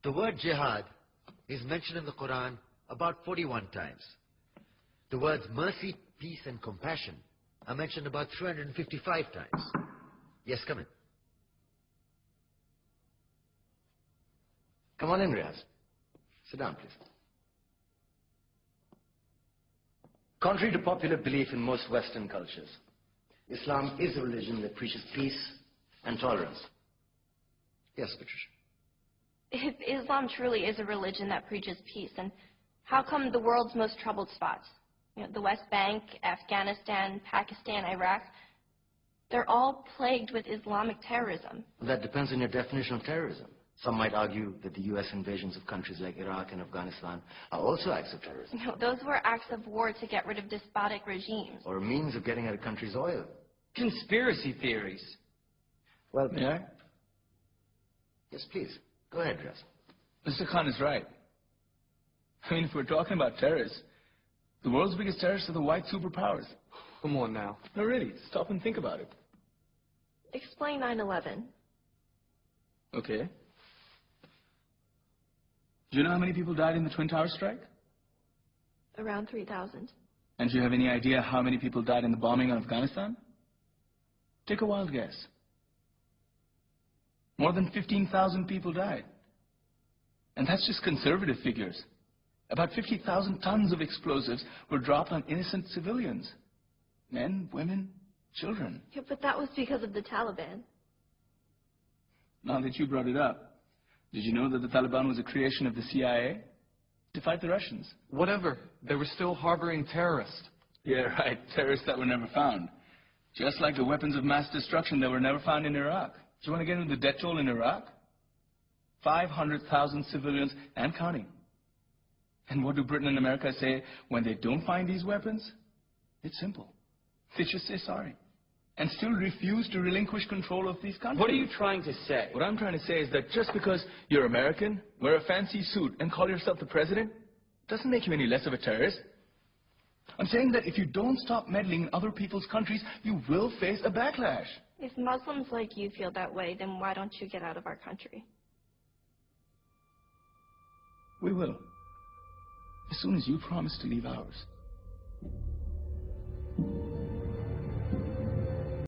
The word jihad is mentioned in the Quran about 41 times. The words mercy, peace, and compassion are mentioned about 355 times. Yes, come in. Come on in, Riaz. Sit down, please. Contrary to popular belief in most Western cultures, Islam is a religion that preaches peace and tolerance. Yes, Patricia. If Islam truly is a religion that preaches peace, then how come the world's most troubled spots, the West Bank, Afghanistan, Pakistan, Iraq, they're all plagued with Islamic terrorism? That depends on your definition of terrorism. Some might argue that the U.S. invasions of countries like Iraq and Afghanistan are also acts of terrorism. No, those were acts of war to get rid of despotic regimes. Or a means of getting at a country's oil. Conspiracy theories. Well, May I? Yes, please. Go ahead, Dress. Mr. Khan is right. I mean, if we're talking about terrorists, the world's biggest terrorists are the white superpowers. Come on now. No, really. Stop and think about it. Explain 9/11. Okay. Do you know how many people died in the Twin Towers strike? Around 3,000. And do you have any idea how many people died in the bombing of Afghanistan? Take a wild guess. More than 15,000 people died. And that's just conservative figures. About 50,000 tons of explosives were dropped on innocent civilians. Men, women, children. Yeah, but that was because of the Taliban. Now that you brought it up, did you know that the Taliban was a creation of the CIA to fight the Russians? Whatever. They were still harboring terrorists. Yeah, right. Terrorists that were never found. Just like the weapons of mass destruction that were never found in Iraq. Do you want to get into the death toll in Iraq? 500,000 civilians and counting. And what do Britain and America say when they don't find these weapons? It's simple. They just say sorry. And still refuse to relinquish control of these countries. What are you trying to say? What I'm trying to say is that just because you're American, wear a fancy suit, and call yourself the president, doesn't make you any less of a terrorist. I'm saying that if you don't stop meddling in other people's countries, you will face a backlash. If Muslims like you feel that way, then why don't you get out of our country? We will. As soon as you promise to leave ours.